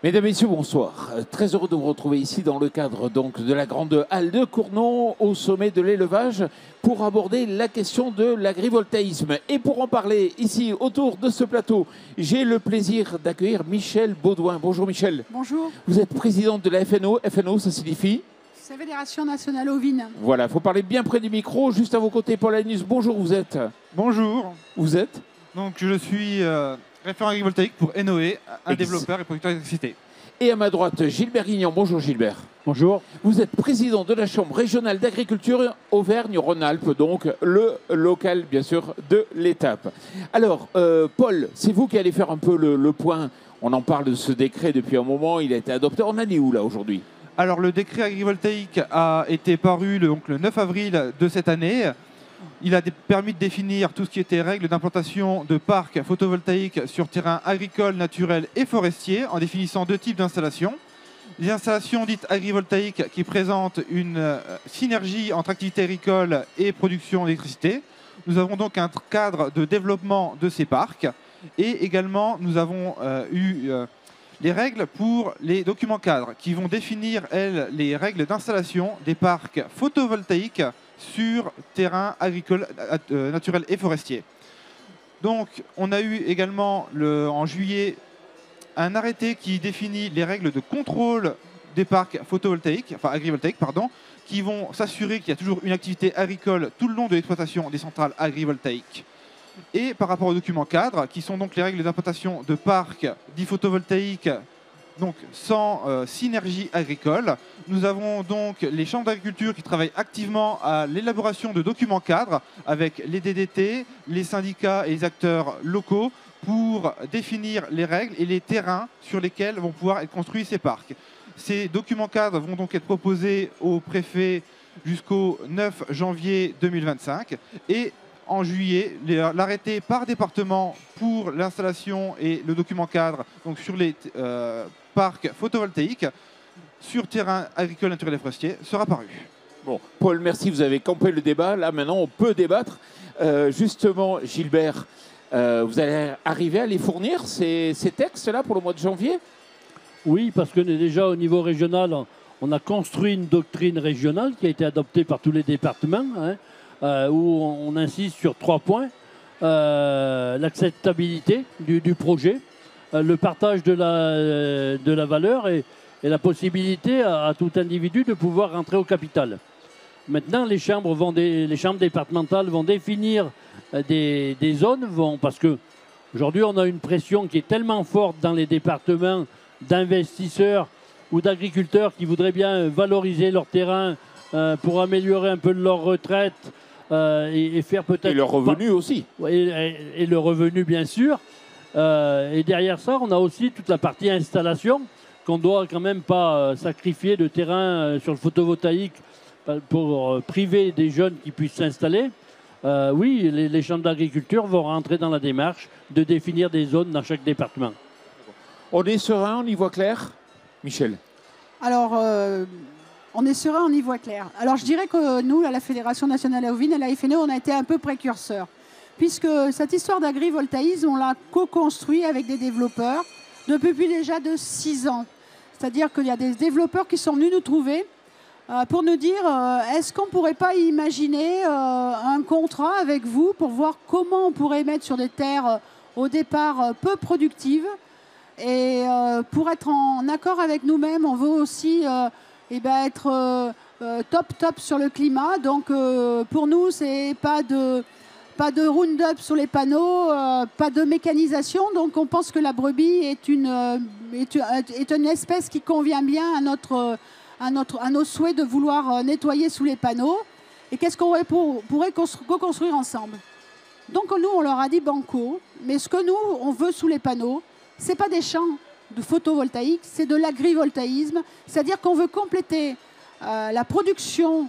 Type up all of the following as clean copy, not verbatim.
Mesdames, Messieurs, bonsoir. Très heureux de vous retrouver ici dans le cadre donc de la grande halle de Cournon au sommet de l'élevage pour aborder la question de l'agrivoltaïsme. Et pour en parler ici autour de ce plateau, j'ai le plaisir d'accueillir Michèle Baudouin. Bonjour Michèle. Bonjour. Vous êtes présidente de la FNO. FNO, ça signifie ? C'est la Fédération nationale ovine. Voilà, il faut parler bien près du micro. Juste à vos côtés, Paul Anus. Bonjour, vous êtes ? Bonjour. Vous êtes ? Donc je suis référent agrivoltaïque pour Enoe, un développeur et producteur d'électricité. Et à ma droite, Gilbert Guignon. Bonjour Gilbert. Bonjour. Vous êtes président de la Chambre régionale d'agriculture Auvergne-Rhône-Alpes, donc le local, bien sûr, de l'étape. Alors, Paul, c'est vous qui allez faire un peu le point. On en parle de ce décret depuis un moment, il a été adopté. On en est où là aujourd'hui ? Alors le décret agrivoltaïque a été paru le 9 avril de cette année. Il a permis de définir tout ce qui était règles d'implantation de parcs photovoltaïques sur terrain agricole, naturel et forestier, en définissant deux types d'installations. Les installations dites agrivoltaïques qui présentent une synergie entre activité agricole et production d'électricité. Nous avons donc un cadre de développement de ces parcs. Et également, nous avons eu les règles pour les documents cadres qui vont définir, elles, les règles d'installation des parcs photovoltaïques sur terrain agricole, naturel et forestier. Donc, on a eu également en juillet un arrêté qui définit les règles de contrôle des parcs photovoltaïques, enfin agrivoltaïques, pardon, qui vont s'assurer qu'il y a toujours une activité agricole tout le long de l'exploitation des centrales agrivoltaïques. Et par rapport aux documents cadres, qui sont donc les règles d'implantation de parcs dits photovoltaïques, donc sans synergie agricole, nous avons donc les chambres d'agriculture qui travaillent activement à l'élaboration de documents cadres avec les DDT, les syndicats et les acteurs locaux pour définir les règles et les terrains sur lesquels vont pouvoir être construits ces parcs. Ces documents cadres vont donc être proposés au préfet jusqu'au 9 janvier 2025 et en juillet, l'arrêté par département pour l'installation et le document cadre donc sur les parcs photovoltaïques sur terrain agricole, naturel et forestier sera paru. Bon, Paul, merci, vous avez campé le débat. Là, maintenant, on peut débattre. Justement, Gilbert, vous allez arriver à les fournir, ces textes-là, pour le mois de janvier ? Oui, parce que déjà au niveau régional, on a construit une doctrine régionale qui a été adoptée par tous les départements, où on insiste sur 3 points. L'acceptabilité du projet, le partage de la valeur et la possibilité à tout individu de pouvoir rentrer au capital. Maintenant, les chambres départementales vont définir des zones, parce qu'aujourd'hui, on a une pression qui est tellement forte dans les départements d'investisseurs ou d'agriculteurs qui voudraient bien valoriser leur terrain pour améliorer un peu leur retraite et faire peut-être... Et leur revenu aussi. Et le revenu, bien sûr. Et derrière ça, on a aussi toute la partie installation qu'on doit quand même pas sacrifier de terrain sur le photovoltaïque pour priver des jeunes qui puissent s'installer. Oui, les chambres d'agriculture vont rentrer dans la démarche de définir des zones dans chaque département. On est serein, on y voit clair, Michel? Alors, on est serein, on y voit clair. Alors, je dirais que nous, à la Fédération nationale ovine et la FNO, on a été un peu précurseurs. Puisque cette histoire d'agrivoltaïsme, on l'a co-construit avec des développeurs depuis déjà de 6 ans. C'est-à-dire qu'il y a des développeurs qui sont venus nous trouver pour nous dire est-ce qu'on ne pourrait pas imaginer un contrat avec vous pour voir comment on pourrait mettre sur des terres au départ peu productives. Et pour être en accord avec nous-mêmes, on veut aussi être top sur le climat. Donc pour nous, c'est pas de Roundup sur les panneaux, pas de mécanisation. Donc on pense que la brebis est une espèce qui convient bien à nos souhaits de vouloir nettoyer sous les panneaux. Et qu'est-ce qu'on pourrait co-construire ensemble? Donc nous, on leur a dit banco, mais ce que nous, on veut sous les panneaux, ce n'est pas des champs de photovoltaïque, c'est de l'agrivoltaïsme. C'est-à-dire qu'on veut compléter la production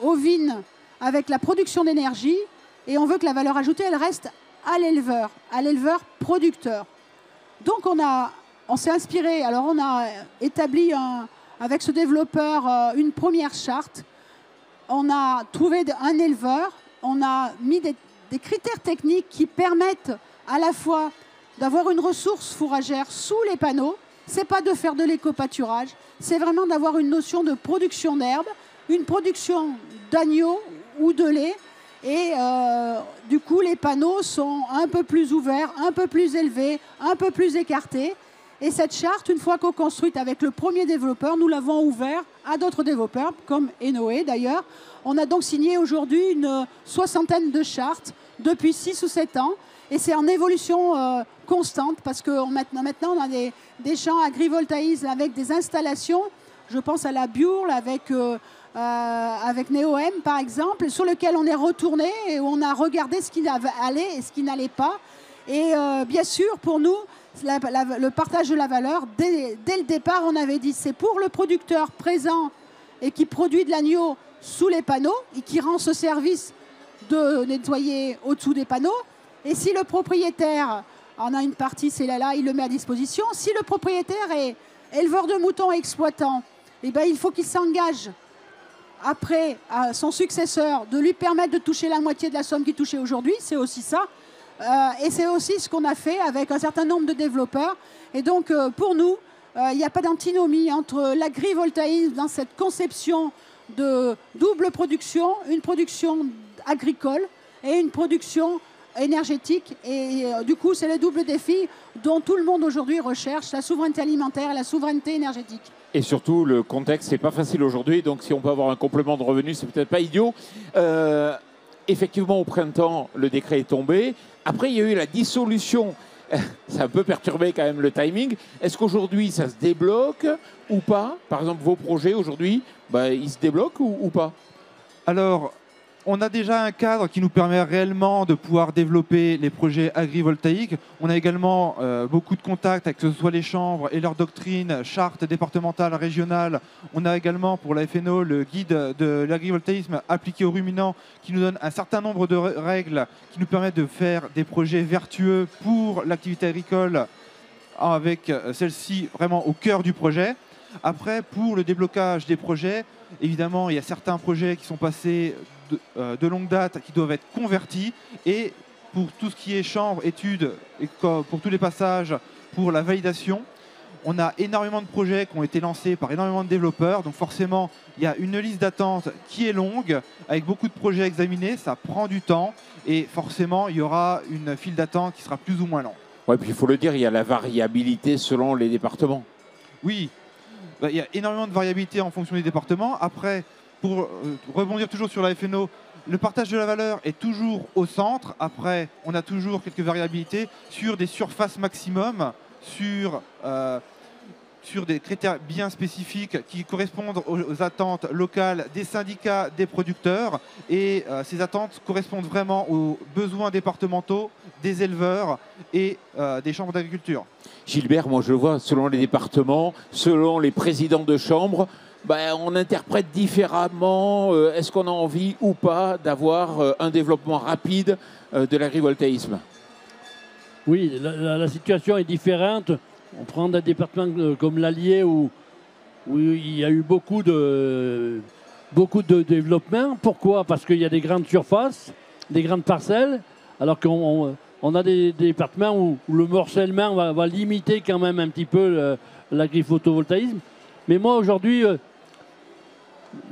ovine avec la production d'énergie et on veut que la valeur ajoutée, elle reste à l'éleveur producteur. Donc on s'est inspiré, alors on a établi avec ce développeur une première charte. On a trouvé un éleveur, on a mis des critères techniques qui permettent à la fois d'avoir une ressource fourragère sous les panneaux c'est pas de faire de l'éco-pâturage, c'est vraiment d'avoir une notion de production d'herbe, une production d'agneau ou de lait. Et du coup, les panneaux sont un peu plus ouverts, un peu plus élevés, un peu plus écartés. Et cette charte, une fois co-construite avec le premier développeur, nous l'avons ouvert à d'autres développeurs, comme Enoé d'ailleurs. On a donc signé aujourd'hui une 60aine de chartes depuis 6 ou 7 ans. Et c'est en évolution constante parce que maintenant, on a des champs agrivoltaïsmes avec des installations. Je pense à la Biourle avec Neoem, par exemple, sur lequel on est retourné et où on a regardé ce qui allait et ce qui n'allait pas. Et bien sûr, pour nous, le partage de la valeur, dès le départ, on avait dit c'est pour le producteur présent et qui produit de l'agneau sous les panneaux et qui rend ce service de nettoyer au-dessous des panneaux. Et si le propriétaire en a une partie, c'est là, il le met à disposition. Si le propriétaire est éleveur de moutons et exploitant, eh ben, il faut qu'il s'engage après à son successeur de lui permettre de toucher la moitié de la somme qu'il touchait aujourd'hui. C'est aussi ça. Et c'est aussi ce qu'on a fait avec un certain nombre de développeurs. Et donc, pour nous, il n'y a pas d'antinomie entre l'agrivoltaïsme dans cette conception de double production, une production agricole et une production énergétique. Et du coup, c'est le double défi dont tout le monde aujourd'hui recherche, la souveraineté alimentaire et la souveraineté énergétique. Et surtout, le contexte n'est pas facile aujourd'hui, donc si on peut avoir un complément de revenus, c'est peut-être pas idiot. Effectivement, au printemps, le décret est tombé. Après, il y a eu la dissolution. Ça a un peu perturbé quand même le timing. Est-ce qu'aujourd'hui, ça se débloque ou pas? Par exemple, vos projets aujourd'hui, ils se débloquent ou pas? Alors, on a déjà un cadre qui nous permet réellement de pouvoir développer les projets agrivoltaïques. On a également beaucoup de contacts avec que ce soit les chambres et leurs doctrines, chartes départementales, régionales. On a également pour la FNO le guide de l'agrivoltaïsme appliqué aux ruminants qui nous donne un certain nombre de règles qui nous permettent de faire des projets vertueux pour l'activité agricole avec celle-ci vraiment au cœur du projet. Après, pour le déblocage des projets, évidemment, il y a certains projets qui sont passés de longue date qui doivent être convertis, et pour tout ce qui est chambre, études, et pour tous les passages, pour la validation, on a énormément de projets qui ont été lancés par énormément de développeurs, donc forcément il y a une liste d'attente qui est longue, avec beaucoup de projets examinés, ça prend du temps, et forcément il y aura une file d'attente qui sera plus ou moins longue. Oui, puis il faut le dire, il y a la variabilité selon les départements. Oui, il y a énormément de variabilité en fonction des départements. Après, pour rebondir toujours sur la FNO, le partage de la valeur est toujours au centre. Après, on a toujours quelques variabilités sur des surfaces maximum, sur des critères bien spécifiques qui correspondent aux attentes locales des syndicats, des producteurs. Et ces attentes correspondent vraiment aux besoins départementaux des éleveurs et des chambres d'agriculture. Gilbert, moi je le vois, selon les départements, selon les présidents de chambres, on interprète différemment. Est-ce qu'on a envie ou pas d'avoir un développement rapide de l'agrivoltaïsme? Oui, la situation est différente. On prend des départements comme l'Allier où il y a eu beaucoup de développement. Pourquoi? Parce qu'il y a des grandes surfaces, des grandes parcelles, alors qu'on a des départements où le morcellement va limiter quand même un petit peu l'agri-photovoltaïsme. Mais moi, aujourd'hui,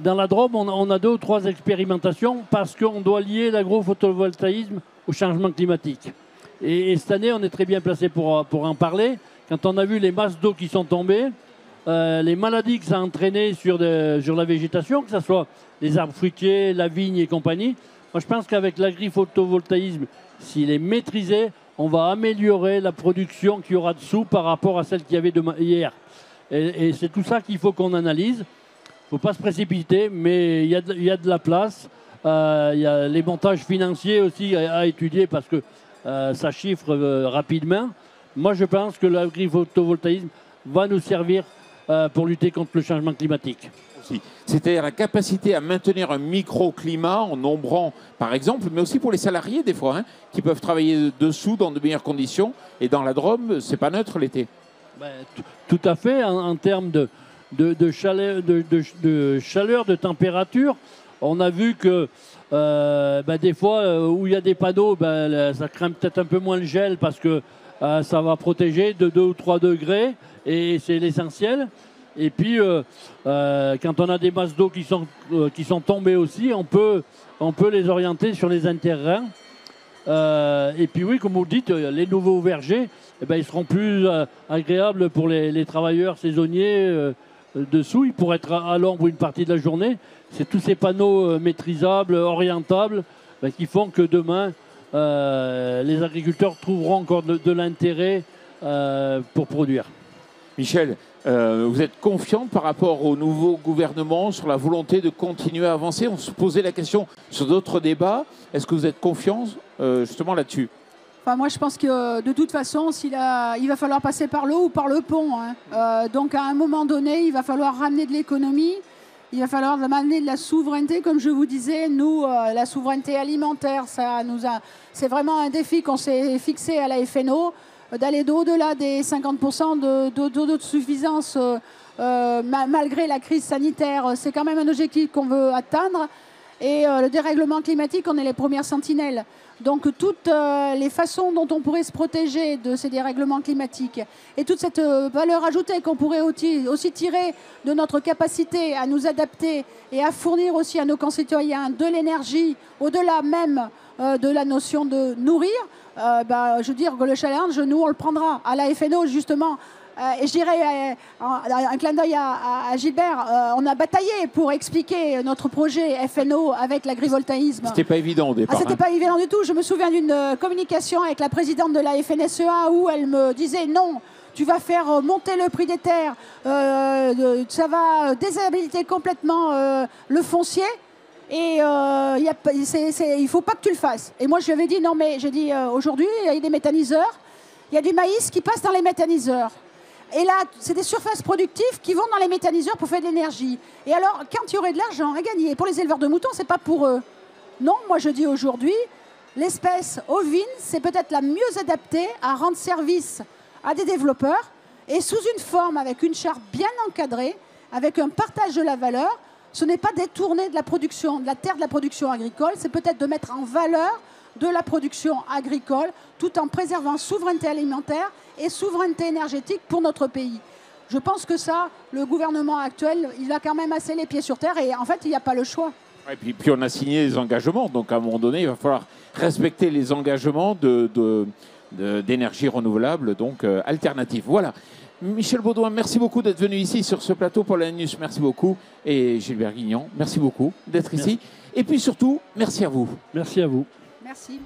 dans la Drôme, on a 2 ou 3 expérimentations parce qu'on doit lier l'agro-photovoltaïsme au changement climatique. Et cette année, on est très bien placé pour en parler. Quand on a vu les masses d'eau qui sont tombées, les maladies que ça a entraîné sur la végétation, que ce soit les arbres fruitiers, la vigne et compagnie, moi je pense qu'avec l'agri-photovoltaïsme, s'il est maîtrisé, on va améliorer la production qu'il y aura dessous par rapport à celle qu'il y avait hier. Et c'est tout ça qu'il faut qu'on analyse. Il ne faut pas se précipiter, mais il y a de la place. Il y a les montages financiers aussi à étudier parce que ça chiffre rapidement. Moi, je pense que l'agri-photovoltaïsme va nous servir pour lutter contre le changement climatique. C'est-à-dire la capacité à maintenir un microclimat en nombrant, par exemple, mais aussi pour les salariés des fois, qui peuvent travailler dessous dans de meilleures conditions. Et dans la Drôme, c'est pas neutre l'été. Tout à fait, en termes de chaleur, de température. On a vu que des fois, où il y a des panneaux, ça craint peut-être un peu moins le gel parce que ça va protéger de 2 ou 3 degrés et c'est l'essentiel. Et puis, quand on a des masses d'eau qui sont tombées aussi, on peut les orienter sur les interrains. Et puis oui, comme vous dites, les nouveaux vergers, eh ben, ils seront plus agréables pour les travailleurs saisonniers dessous. Ils pourraient être à l'ombre une partie de la journée. C'est tous ces panneaux maîtrisables, orientables, ben, qui font que demain, les agriculteurs trouveront encore de l'intérêt pour produire. Michel, vous êtes confiant par rapport au nouveau gouvernement sur la volonté de continuer à avancer? On se posait la question sur d'autres débats. Est-ce que vous êtes confiant justement là-dessus? Enfin, moi, je pense que de toute façon, il va falloir passer par l'eau ou par le pont. Hein. Donc, à un moment donné, il va falloir ramener de l'économie. Il va falloir ramener de la souveraineté, comme je vous disais. Nous, la souveraineté alimentaire, c'est vraiment un défi qu'on s'est fixé à la FNO, d'aller au-delà des 50% d'autosuffisance malgré la crise sanitaire. C'est quand même un objectif qu'on veut atteindre. Et le dérèglement climatique, on est les premières sentinelles. Donc toutes les façons dont on pourrait se protéger de ces dérèglements climatiques et toute cette valeur ajoutée qu'on pourrait aussi tirer de notre capacité à nous adapter et à fournir aussi à nos concitoyens de l'énergie, au-delà même de la notion de nourrir, je veux dire que le challenge, nous, on le prendra à la FNO, justement. Et je dirais, un clin d'œil à Gilbert, on a bataillé pour expliquer notre projet FNO avec l'agrivoltaïsme. C'était pas évident au départ. C'était pas évident du tout. Je me souviens d'une communication avec la présidente de la FNSEA où elle me disait non, tu vas faire monter le prix des terres, ça va déshabiliter complètement le foncier. Et il ne faut pas que tu le fasses. Et moi, je lui avais dit, non, mais j'ai dit, aujourd'hui, il y a des méthaniseurs, il y a du maïs qui passe dans les méthaniseurs. Et là, c'est des surfaces productives qui vont dans les méthaniseurs pour faire de l'énergie. Et alors, quand il y aurait de l'argent à gagner pour les éleveurs de moutons, c'est pas pour eux. Non, moi, je dis aujourd'hui, l'espèce ovine, c'est peut-être la mieux adaptée à rendre service à des développeurs et sous une forme, avec une charte bien encadrée, avec un partage de la valeur. Ce n'est pas détourner de la production, de la terre de la production agricole, c'est peut-être de mettre en valeur de la production agricole tout en préservant souveraineté alimentaire et souveraineté énergétique pour notre pays. Je pense que ça, le gouvernement actuel, il a quand même assez les pieds sur terre et en fait, il n'y a pas le choix. Et puis on a signé des engagements, donc à un moment donné, il va falloir respecter les engagements d'énergie renouvelable, donc alternative. Voilà. Michel Baudouin, merci beaucoup d'être venu ici sur ce plateau. Paul Anus, merci beaucoup. Et Gilbert Guignon, merci beaucoup d'être ici. Et puis surtout, merci à vous. Merci à vous. Merci.